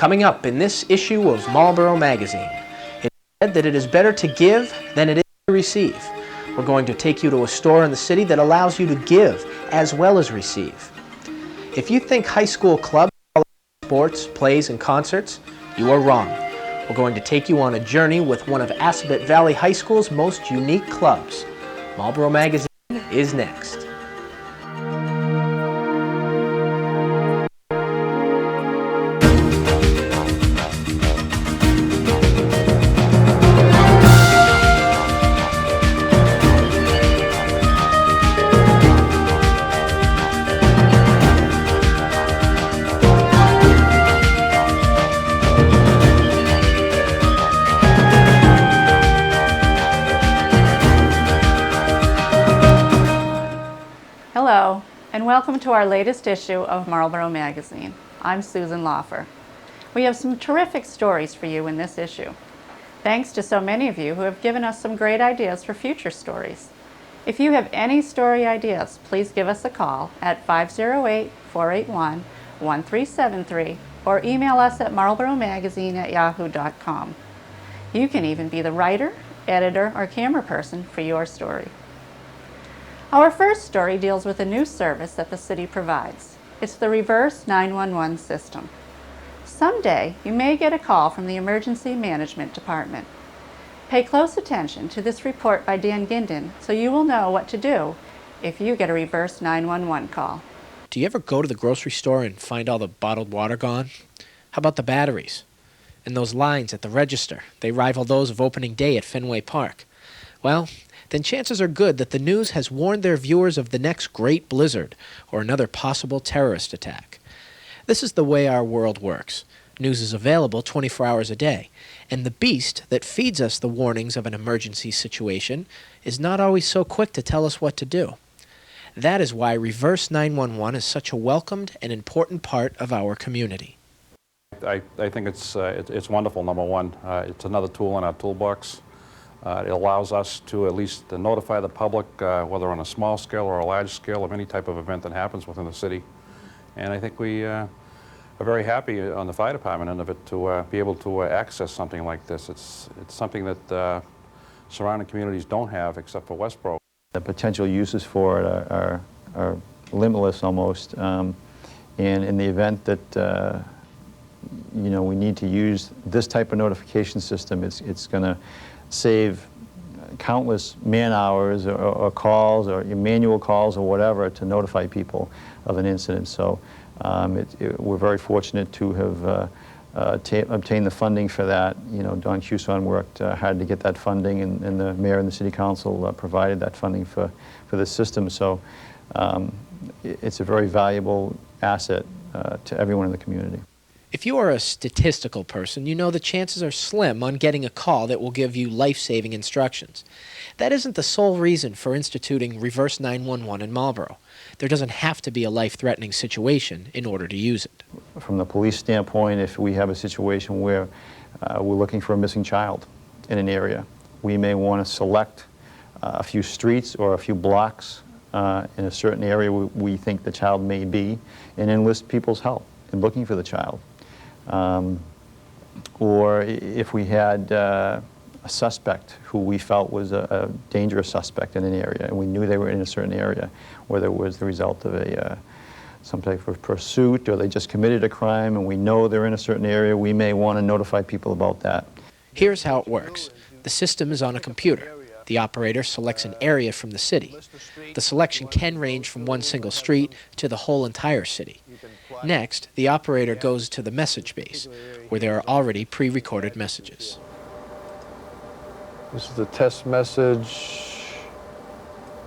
Coming up in this issue of Marlborough magazine, it is said that it is better to give than it is to receive. We're going to take you to a store in the city that allows you to give as well as receive. If you think high school clubs are all about sports, plays, and concerts, you are wrong. We're going to take you on a journey with one of Assabet Valley High School's most unique clubs. Marlborough magazine is next. Hello, and welcome to our latest issue of Marlborough Magazine. I'm Susan Loffer. We have some terrific stories for you in this issue. Thanks to so many of you who have given us some great ideas for future stories. If you have any story ideas, please give us a call at 508-481-1373 or email us at marlboroughmagazine@yahoo.com. You can even be the writer, editor, or camera person for your story. Our first story deals with a new service that the city provides. It's the reverse 911 system. Someday, you may get a call from the Emergency Management Department. Pay close attention to this report by Dan Ginden so you will know what to do if you get a reverse 911 call. Do you ever go to the grocery store and find all the bottled water gone? How about the batteries? And those lines at the register, they rival those of opening day at Fenway Park. Well, then chances are good that the news has warned their viewers of the next great blizzard or another possible terrorist attack. This is the way our world works. News is available 24 hours a day, and the beast that feeds us the warnings of an emergency situation is not always so quick to tell us what to do. That is why Reverse 911 is such a welcomed and important part of our community. I think it's wonderful, number one. It's another tool in our toolbox. It allows us to at least notify the public, whether on a small scale or a large scale, of any type of event that happens within the city. And I think we are very happy on the fire department end of it to be able to access something like this. It's something that surrounding communities don't have except for Westboro. The potential uses for it are limitless almost. And in the event that we need to use this type of notification system, it's going to save countless man-hours or calls or manual calls or whatever to notify people of an incident. So we're very fortunate to have obtained the funding for that. Don Cuson worked hard to get that funding, and the mayor and the city council provided that funding for the system. So it's a very valuable asset to everyone in the community. If you are a statistical person, you know the chances are slim on getting a call that will give you life-saving instructions. That isn't the sole reason for instituting Reverse 911 in Marlborough. There doesn't have to be a life-threatening situation in order to use it. From the police standpoint, if we have a situation where we're looking for a missing child in an area, we may want to select a few streets or a few blocks in a certain area where we think the child may be, and enlist people's help in looking for the child. Or if we had a suspect who we felt was a dangerous suspect in an area, and we knew they were in a certain area, whether it was the result of some type of pursuit or they just committed a crime and we know they're in a certain area, we may want to notify people about that. Here's how it works. The system is on a computer. The operator selects an area from the city. The selection can range from one single street to the whole entire city. Next, the operator goes to the message base, where there are already pre-recorded messages. This is the test message,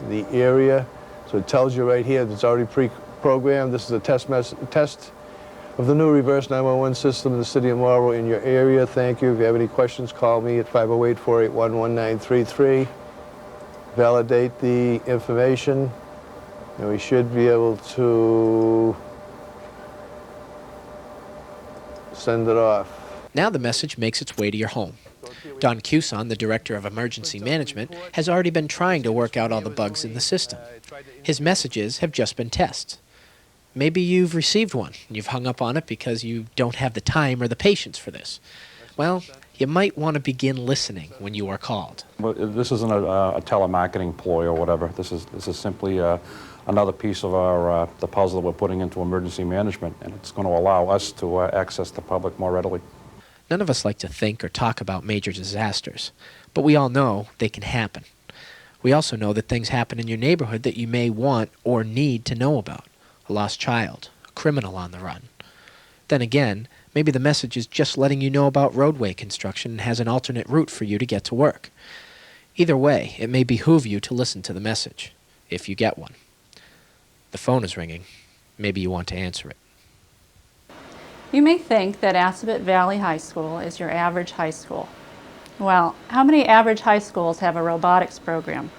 the area. So it tells you right here that it's already pre-programmed. This is a test of the new reverse 911 system in the city of Marlborough in your area. Thank you. If you have any questions, call me at 508-481-1933. Validate the information, and we should be able to send it off. Now the message makes its way to your home. Don Cuson, the Director of Emergency Management, has already been trying to work out all the bugs in the system. His messages have just been tests. Maybe you've received one and you've hung up on it because you don't have the time or the patience for this. Well, you might want to begin listening when you are called. Well, this isn't a telemarketing ploy or whatever. This is simply another piece of the puzzle that we're putting into emergency management, and it's going to allow us to access the public more readily. None of us like to think or talk about major disasters, but we all know they can happen. We also know that things happen in your neighborhood that you may want or need to know about. A lost child, a criminal on the run. Then again, maybe the message is just letting you know about roadway construction and has an alternate route for you to get to work. Either way, it may behoove you to listen to the message, if you get one. The phone is ringing. Maybe you want to answer it. You may think that Assabet Valley High School is your average high school. Well, how many average high schools have a robotics program?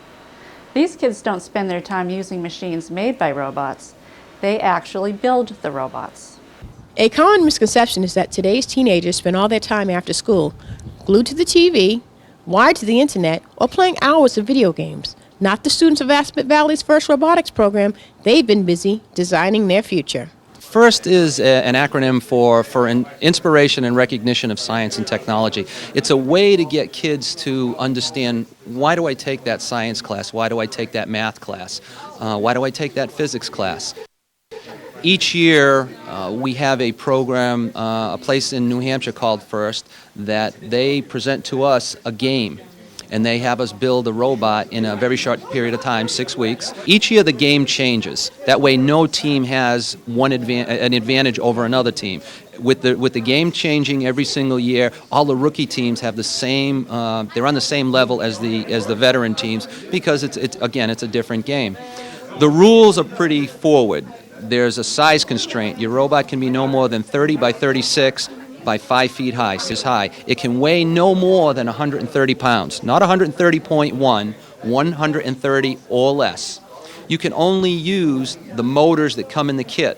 These kids don't spend their time using machines made by robots. They actually build the robots. A common misconception is that today's teenagers spend all their time after school glued to the TV, wired to the internet, or playing hours of video games. Not the students of Assabet Valley's first robotics program. They've been busy designing their future. FIRST is an acronym for Inspiration and Recognition of Science and Technology. It's a way to get kids to understand, why do I take that science class? Why do I take that math class? Why do I take that physics class? Each year we have a program, a place in New Hampshire called FIRST, that they present to us a game. And they have us build a robot in a very short period of time, 6 weeks. Each year the game changes. That way no team has an advantage over another team. With the game changing every single year, all the rookie teams have the same, they're on the same level as the veteran teams, because it's a different game. The rules are pretty forward. There's a size constraint. Your robot can be no more than 30 by 36 by 5 feet high, is high. It can weigh no more than 130 pounds, not 130.1, 130 or less. You can only use the motors that come in the kit.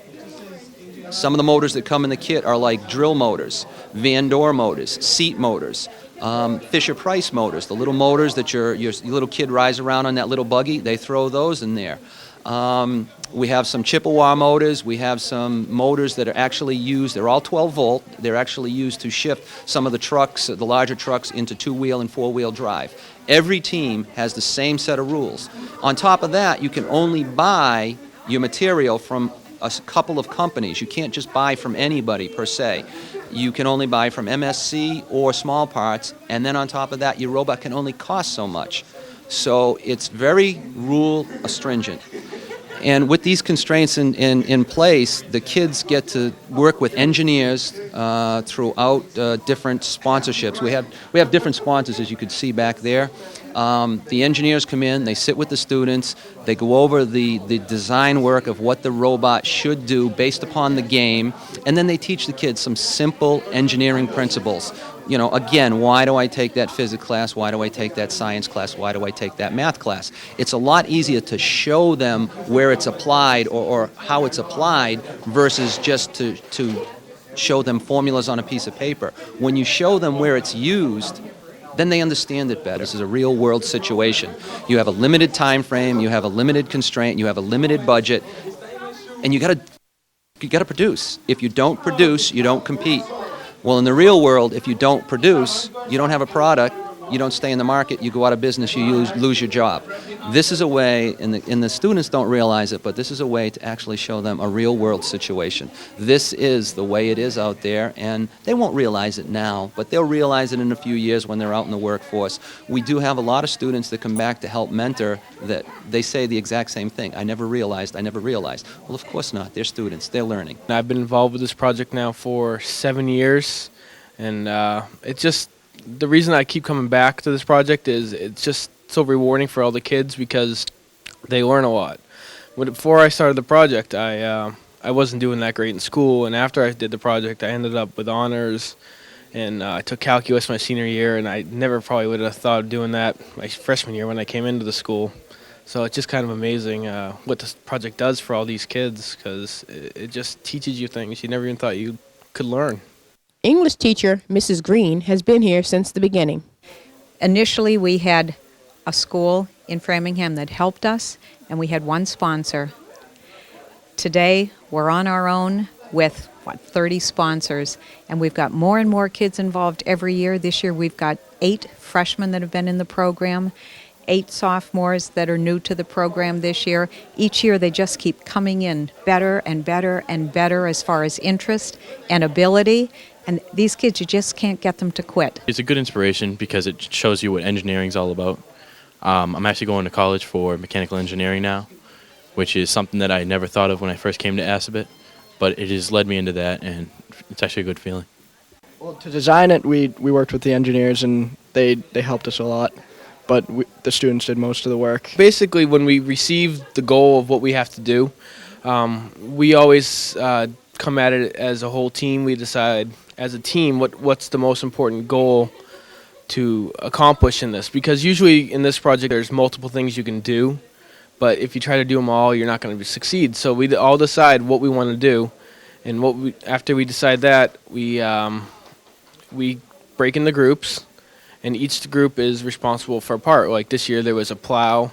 Some of the motors that come in the kit are like drill motors, Van Door motors, seat motors, Fisher-Price motors, the little motors that your little kid rides around on that little buggy, they throw those in there. We have some Chippewa motors. We have some motors that are actually used, they're all 12 volt. They're actually used to shift some of the trucks, the larger trucks, into 2-wheel and 4-wheel drive. Every team has the same set of rules. On top of that, you can only buy your material from a couple of companies. You can't just buy from anybody per se. You can only buy from MSC or Small Parts, and then on top of that, your robot can only cost so much. So it's very rule astringent. And with these constraints in place, the kids get to work with engineers throughout different sponsorships. We have different sponsors, as you could see back there. The engineers come in, they sit with the students, they go over the design work of what the robot should do based upon the game, and then they teach the kids some simple engineering principles. You know, again, why do I take that physics class? Why do I take that science class? Why do I take that math class? It's a lot easier to show them where it's applied or how it's applied versus just to show them formulas on a piece of paper. When you show them where it's used, then they understand it better. This is a real world situation. You have a limited time frame, you have a limited constraint, you have a limited budget, and you gotta produce. If you don't produce, you don't compete. Well, in the real world, if you don't produce, you don't have a product, you don't stay in the market, you go out of business, you lose your job. This is a way, and the students don't realize it, but this is a way to actually show them a real world situation. This is the way it is out there, and they won't realize it now, but they'll realize it in a few years when they're out in the workforce. We do have a lot of students that come back to help mentor that they say the exact same thing. I never realized. Well, of course not. They're students. They're learning. I've been involved with this project now for 7 years, and the reason I keep coming back to this project is it's just so rewarding for all the kids because they learn a lot. Before I started the project, I wasn't doing that great in school, and after I did the project, I ended up with honors, and I took calculus my senior year, and I never probably would have thought of doing that my freshman year when I came into the school. So it's just kind of amazing what this project does for all these kids because it just teaches you things you never even thought you could learn. English teacher Mrs. Green has been here since the beginning. Initially, we had a school in Framingham that helped us, and we had one sponsor. Today, we're on our own with, 30 sponsors, and we've got more and more kids involved every year. This year, we've got 8 freshmen that have been in the program, 8 sophomores that are new to the program this year. Each year, they just keep coming in better and better and better as far as interest and ability. And these kids, you just can't get them to quit. It's a good inspiration because it shows you what engineering's all about. I'm actually going to college for mechanical engineering now, which is something that I never thought of when I first came to Assabet, but it has led me into that, and it's actually a good feeling. Well, to design it, we worked with the engineers, and they helped us a lot, but the students did most of the work. Basically, when we receive the goal of what we have to do, we always come at it as a whole team. We decide as a team what's the most important goal to accomplish in this, because usually in this project there's multiple things you can do, but if you try to do them all, you're not going to succeed. So we all decide what we want to do, and after we decide that, we break into groups, and each group is responsible for a part. Like this year there was a plow,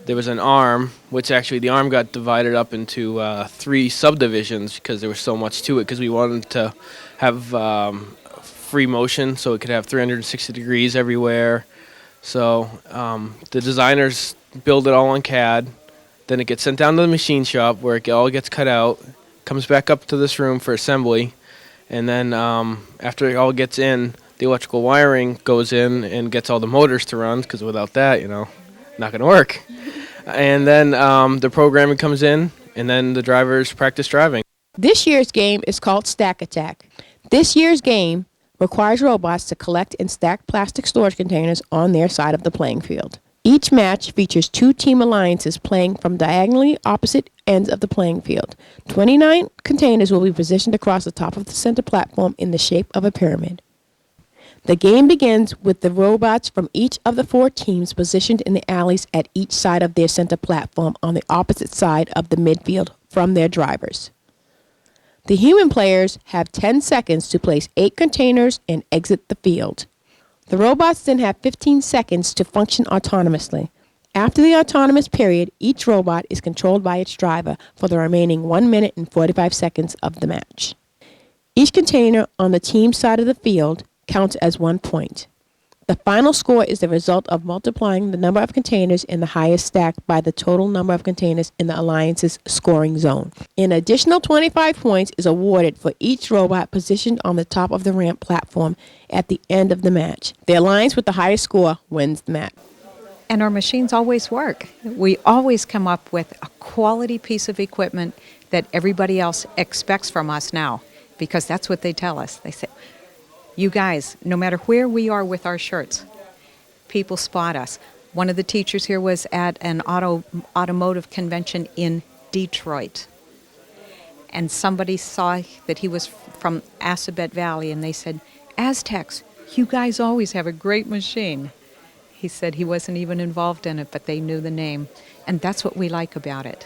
there was an arm, which actually the arm got divided up into 3 subdivisions because there was so much to it, because we wanted to have free motion so it could have 360 degrees everywhere. So the designers build it all on CAD, then it gets sent down to the machine shop where it all gets cut out, comes back up to this room for assembly, and then after it all gets in, the electrical wiring goes in and gets all the motors to run, because without that, not going to work. And then the programming comes in, and then the drivers practice driving. This year's game is called Stack Attack. This year's game requires robots to collect and stack plastic storage containers on their side of the playing field. Each match features 2 team alliances playing from diagonally opposite ends of the playing field. 29 containers will be positioned across the top of the center platform in the shape of a pyramid. The game begins with the robots from each of the 4 teams positioned in the alleys at each side of their center platform on the opposite side of the midfield from their drivers. The human players have 10 seconds to place 8 containers and exit the field. The robots then have 15 seconds to function autonomously. After the autonomous period, each robot is controlled by its driver for the remaining 1 minute and 45 seconds of the match. Each container on the team side of the field counts as 1 point. The final score is the result of multiplying the number of containers in the highest stack by the total number of containers in the alliance's scoring zone. An additional 25 points is awarded for each robot positioned on the top of the ramp platform at the end of the match. The alliance with the highest score wins the match. And our machines always work. We always come up with a quality piece of equipment that everybody else expects from us now, because that's what they tell us. They say, you guys, no matter where we are with our shirts, people spot us. One of the teachers here was at an automotive convention in Detroit, and somebody saw that he was from Assabet Valley, and they said, Aztecs, you guys always have a great machine. He said he wasn't even involved in it, but they knew the name, and that's what we like about it.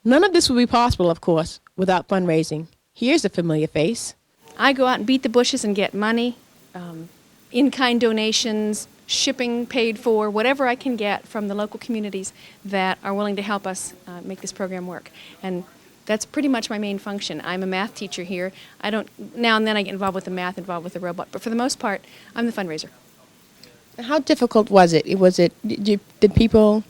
None of this would be possible, of course, without fundraising. Here's a familiar face. I go out and beat the bushes and get money, in-kind donations, shipping paid for, whatever I can get from the local communities that are willing to help us make this program work. And that's pretty much my main function. I'm a math teacher here. Now and then I get involved with the math, involved with the robot, but for the most part, I'm the fundraiser. How difficult was it? Did people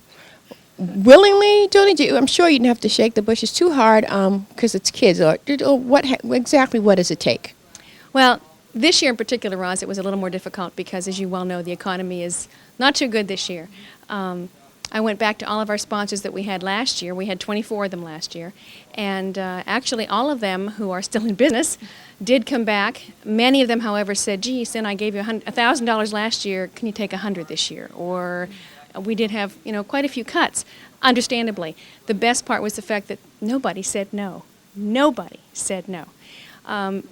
willingly donate? I'm sure you didn't have to shake the bushes too hard because it's kids. Or what does it take? Well, this year in particular, Roz, it was a little more difficult because, as you well know, the economy is not too good this year. I went back to all of our sponsors that we had last year. We had 24 of them last year. And actually, all of them who are still in business did come back. Many of them, however, said, gee, Sin, I gave you $1,000 last year. Can you take $100 this year? Or we did have, quite a few cuts, understandably. The best part was the fact that nobody said no. Nobody said no.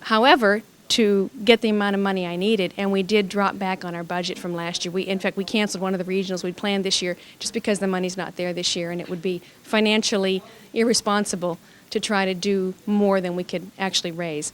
However, to get the amount of money I needed, and we did drop back on our budget from last year. In fact, we canceled one of the regionals we'd planned this year just because the money's not there this year, and it would be financially irresponsible to try to do more than we could actually raise.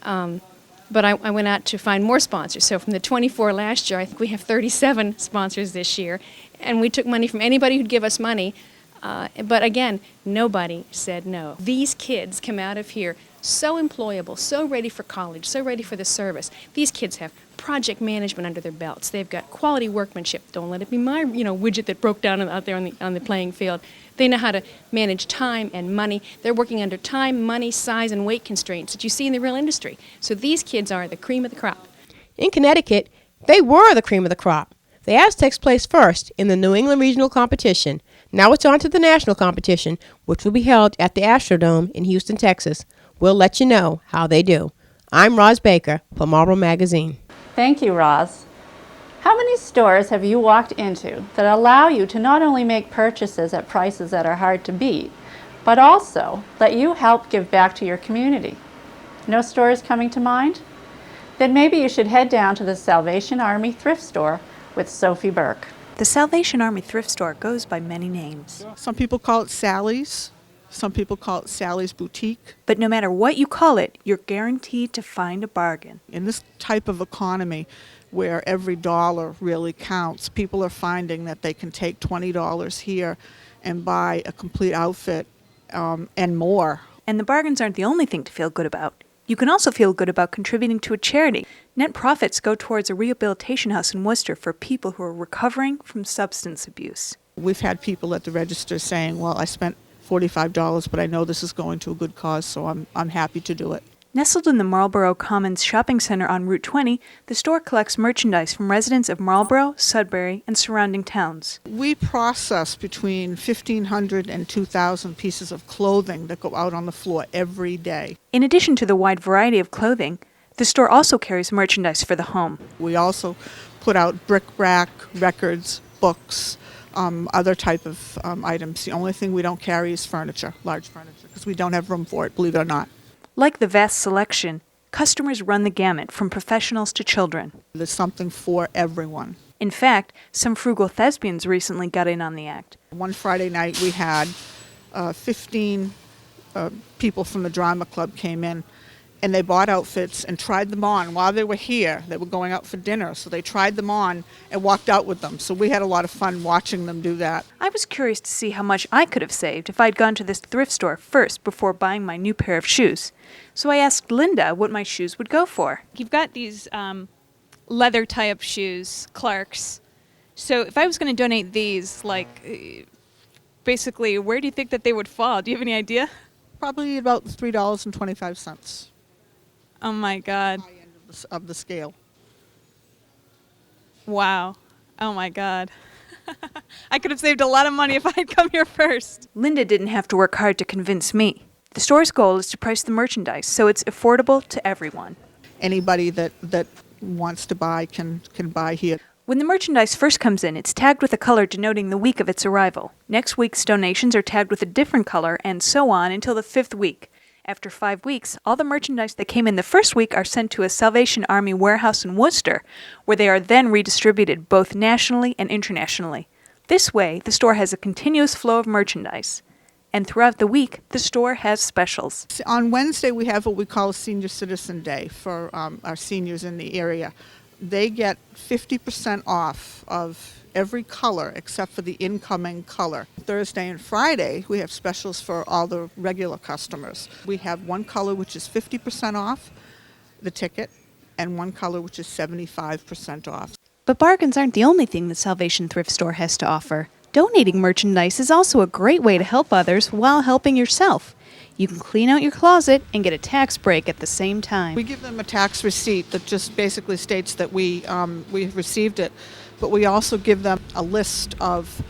But I went out to find more sponsors. So from the 24 last year, I think we have 37 sponsors this year, and we took money from anybody who'd give us money. But again, nobody said no. These kids come out of here so employable, so ready for college, so ready for the service. These kids have project management under their belts. They've got quality workmanship. Don't let it be my widget that broke down out there on the playing field. They know how to manage time and money. They're working under time, money, size, and weight constraints that you see in the real industry. So these kids are the cream of the crop. In Connecticut, they were the cream of the crop. The Aztecs placed first in the New England regional competition. Now it's on to the national competition, which will be held at the Astrodome in Houston, Texas. We'll let you know how they do. I'm Roz Baker for Marlborough Magazine. Thank you, Roz. How many stores have you walked into that allow you to not only make purchases at prices that are hard to beat, but also let you help give back to your community? No stores coming to mind? Then maybe you should head down to the Salvation Army thrift store with Sophie Burke. The Salvation Army thrift store goes by many names. Some people call it Sally's. Some people call it Sally's Boutique. But no matter what you call it, you're guaranteed to find a bargain. In this type of economy where every dollar really counts, people are finding that they can take $20 here and buy a complete outfit and more. And the bargains aren't the only thing to feel good about. You can also feel good about contributing to a charity. Net profits go towards a rehabilitation house in Worcester for people who are recovering from substance abuse. We've had people at the register saying, well, I spent $45, but I know this is going to a good cause, so I'm happy to do it. Nestled in the Marlborough Commons shopping center on Route 20, the store collects merchandise from residents of Marlborough, Sudbury, and surrounding towns. We process between 1,500 and 2,000 pieces of clothing that go out on the floor every day. In addition to the wide variety of clothing, the store also carries merchandise for the home. We also put out bric-a-brac, records, books, other type of items. The only thing we don't carry is furniture, large furniture, because we don't have room for it, believe it or not. Like the vast selection, customers run the gamut from professionals to children. There's something for everyone. In fact, some frugal thespians recently got in on the act. One Friday night we had 15 people from the drama club came in, and they bought outfits and tried them on while they were here. They were going out for dinner, so they tried them on and walked out with them. So we had a lot of fun watching them do that. I was curious to see how much I could have saved if I'd gone to this thrift store first before buying my new pair of shoes. So I asked Linda what my shoes would go for. You've got these leather tie-up shoes, Clark's. So if I was going to donate these, basically, where do you think that they would fall? Do you have any idea? Probably about $3.25. Oh my God. High end of the scale. Wow. Oh my God. I could have saved a lot of money if I had come here first. Linda didn't have to work hard to convince me. The store's goal is to price the merchandise so it's affordable to everyone. Anybody that wants to buy can buy here. When the merchandise first comes in, it's tagged with a color denoting the week of its arrival. Next week's donations are tagged with a different color, and so on until the 5th week. After 5 weeks, all the merchandise that came in the first week are sent to a Salvation Army warehouse in Worcester, where they are then redistributed both nationally and internationally. This way, the store has a continuous flow of merchandise. And throughout the week, the store has specials. On Wednesday, we have what we call a Senior Citizen Day for our seniors in the area. They get 50% off of every color except for the incoming color. Thursday and Friday, we have specials for all the regular customers. We have one color which is 50% off the ticket and one color which is 75% off. But bargains aren't the only thing the Salvation Thrift Store has to offer. Donating merchandise is also a great way to help others while helping yourself. You can clean out your closet and get a tax break at the same time. We give them a tax receipt that just basically states that we received it, but we also give them a list of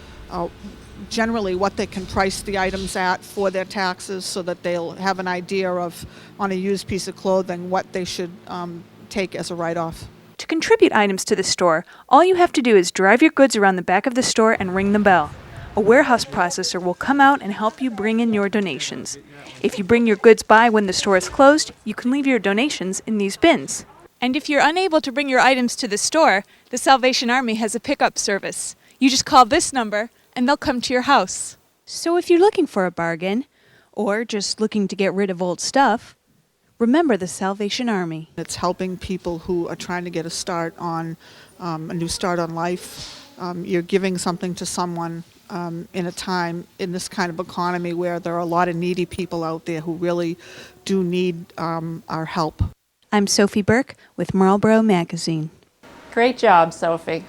generally what they can price the items at for their taxes so that they'll have an idea of, on a used piece of clothing, what they should take as a write-off. To contribute items to the store, all you have to do is drive your goods around the back of the store and ring the bell. A warehouse processor will come out and help you bring in your donations. If you bring your goods by when the store is closed, you can leave your donations in these bins. And if you're unable to bring your items to the store, the Salvation Army has a pickup service. You just call this number, and they'll come to your house. So if you're looking for a bargain, or just looking to get rid of old stuff, remember the Salvation Army. It's helping people who are trying to get a start on a new start on life. You're giving something to someone in a time in this kind of economy where there are a lot of needy people out there who really do need our help. I'm Sophie Burke with Marlborough Magazine. Great job, Sophie.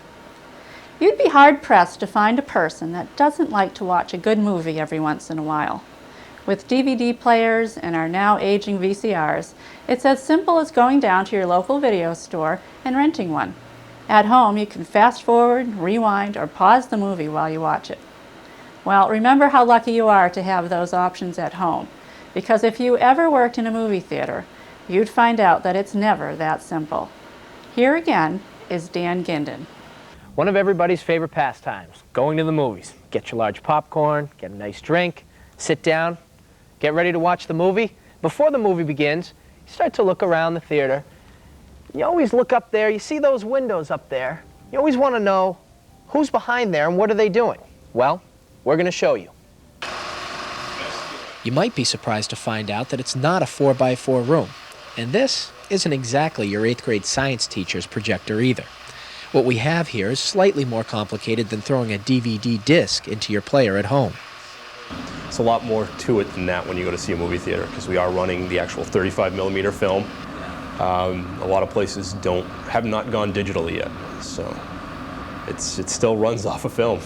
You'd be hard-pressed to find a person that doesn't like to watch a good movie every once in a while. With DVD players and our now aging VCRs, it's as simple as going down to your local video store and renting one. At home, you can fast forward, rewind, or pause the movie while you watch it. Well, remember how lucky you are to have those options at home, because if you ever worked in a movie theater, you'd find out that it's never that simple. Here again is Dan Ginden. One of everybody's favorite pastimes, going to the movies. Get your large popcorn, get a nice drink, sit down, get ready to watch the movie. Before the movie begins, you start to look around the theater. You always look up there, you see those windows up there. You always want to know who's behind there and what are they doing. Well, we're going to show you. You might be surprised to find out that it's not a 4x4 room. And this isn't exactly your 8th grade science teacher's projector either. What we have here is slightly more complicated than throwing a DVD disc into your player at home. It's a lot more to it than that when you go to see a movie theater, because we are running the actual 35mm film. A lot of places have not gone digital yet, so it still runs off of film.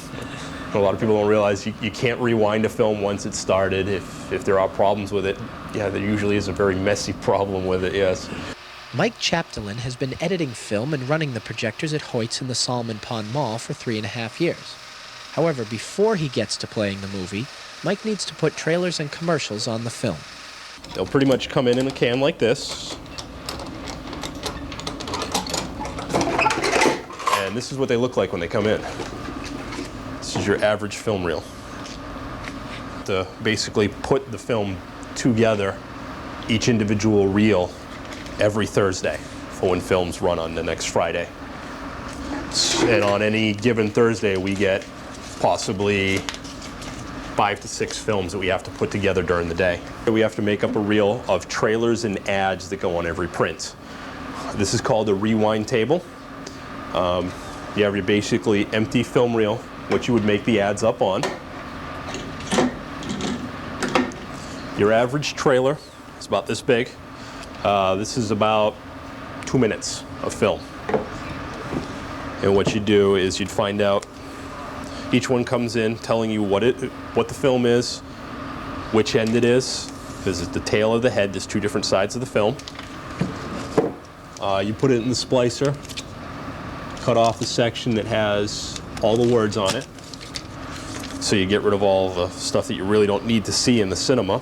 A lot of people don't realize you can't rewind a film once it's started. If there are problems with it, yeah, there usually is a very messy problem with it, yes. Mike Chapdelaine has been editing film and running the projectors at Hoyt's in the Solomon Pond Mall for 3.5 years. However, before he gets to playing the movie, Mike needs to put trailers and commercials on the film. They'll pretty much come in a can like this. And this is what they look like when they come in. This is your average film reel. To basically put the film together, each individual reel, every Thursday for when films run on the next Friday. And on any given Thursday, we get possibly 5 to 6 films that we have to put together during the day. We have to make up a reel of trailers and ads that go on every print. This is called a rewind table. You have your basically empty film reel, which you would make the ads up on. Your average trailer is about this big. This is about 2 minutes of film. And what you do is you'd find out, each one comes in telling you what the film is, which end it is. This is the tail of the head. There's 2 different sides of the film. You put it in the splicer, cut off the section that has all the words on it. So you get rid of all the stuff that you really don't need to see in the cinema.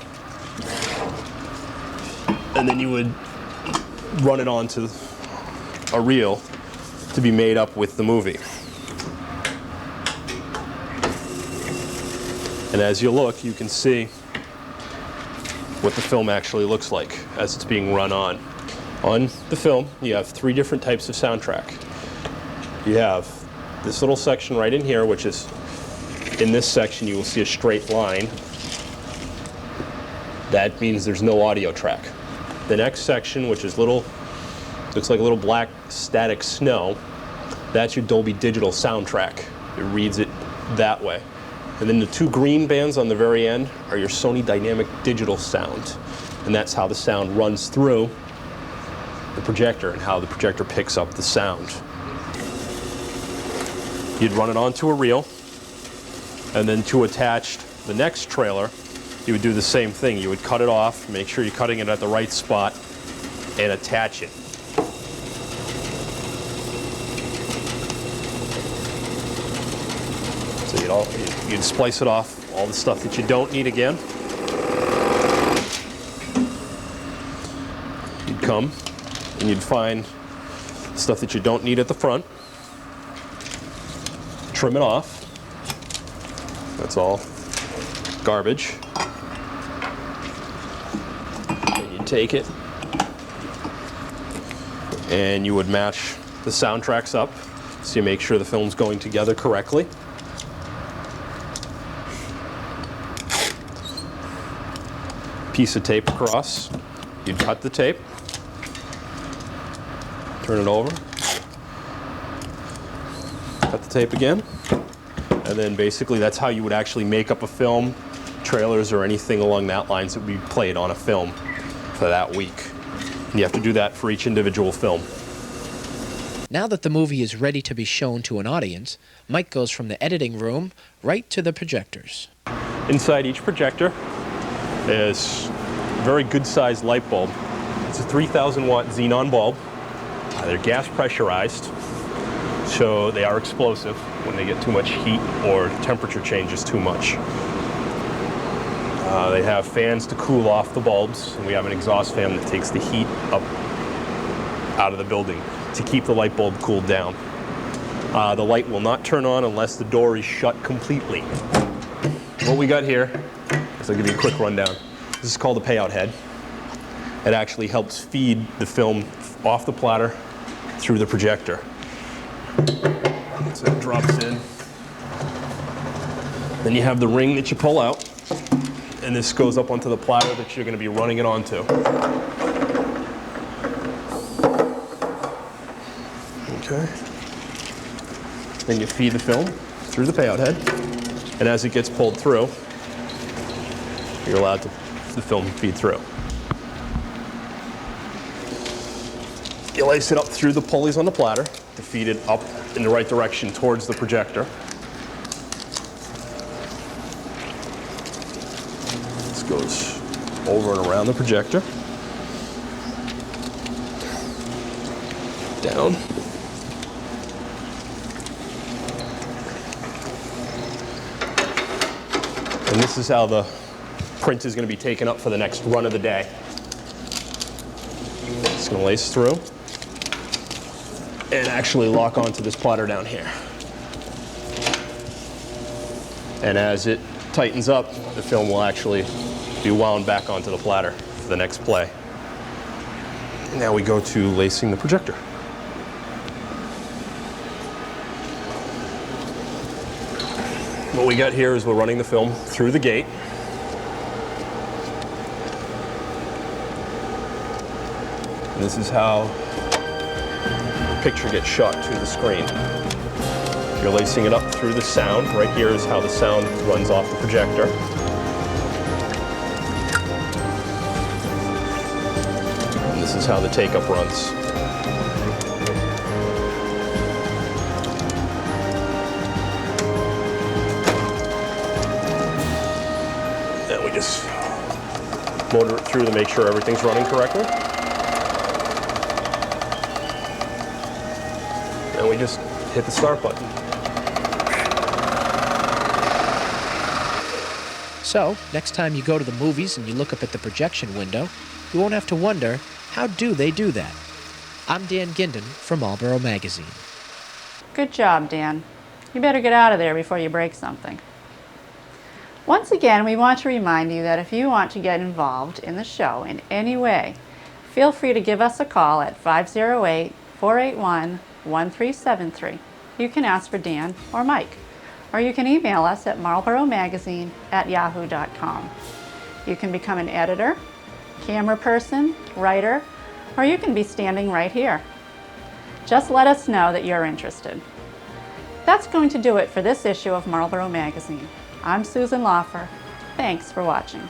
And then you would run it onto a reel to be made up with the movie. And as you look, you can see what the film actually looks like as it's being run on. On the film, you have 3 different types of soundtrack. You have this little section right in here, which is, in this section, you will see a straight line. That means there's no audio track. The next section, which is looks like a little black static snow, that's your Dolby Digital soundtrack. It reads it that way. And then the 2 green bands on the very end are your Sony Dynamic Digital sound. And that's how the sound runs through the projector and how the projector picks up the sound. You'd run it onto a reel, and then to attach the next trailer, you would do the same thing. You would cut it off, make sure you're cutting it at the right spot, and attach it. So you'd splice it off, all the stuff that you don't need again. You'd come and you'd find stuff that you don't need at the front, trim it off. That's all garbage. And you take it and you would match the soundtracks up so you make sure the film's going together correctly. Piece of tape across. You'd cut the tape, turn it over, cut the tape again, And then basically that's how you would actually make up a film, trailers or anything along that lines that would be played on a film for that week. And you have to do that for each individual film. Now that the movie is ready to be shown to an audience, Mike goes from the editing room right to the projectors. Inside each projector is a very good-sized light bulb. It's a 3,000 watt xenon bulb. They're gas pressurized, so they are explosive when they get too much heat or temperature changes too much. They have fans to cool off the bulbs, and we have an exhaust fan that takes the heat up out of the building to keep the light bulb cooled down. The light will not turn on unless the door is shut completely. What we got here is, I'll give you a quick rundown. This is called a payout head. It actually helps feed the film off the platter through the projector. So it drops in. Then you have the ring that you pull out, and this goes up onto the platter that you're going to be running it onto. Okay. Then you feed the film through the payout head, and as it gets pulled through, you're allowed to the film feed through. You lace it up through the pulleys on the platter to feed it up in the right direction towards the projector. This goes over and around the projector. Down. And this is how the print is going to be taken up for the next run of the day. It's going to lace through and actually lock onto this platter down here. And as it tightens up, the film will actually be wound back onto the platter for the next play. Now we go to lacing the projector. What we got here is we're running the film through the gate. And this is how the picture gets shot to the screen. You're lacing it up through the sound. Right here is how the sound runs off the projector. And this is how the take-up runs. And we just motor it through to make sure everything's running correctly. And we just hit the start button. So, next time you go to the movies and you look up at the projection window, you won't have to wonder, how do they do that? I'm Dan Ginden from Marlborough Magazine. Good job, Dan. You better get out of there before you break something. Once again, we want to remind you that if you want to get involved in the show in any way, feel free to give us a call at 508-481-1373. You can ask for Dan or Mike, or you can email us at marlboroughmagazine@yahoo.com. You can become an editor, camera person, writer, or you can be standing right here. Just let us know that you're interested. That's going to do it for this issue of Marlborough Magazine. I'm Susan Laufer. Thanks for watching.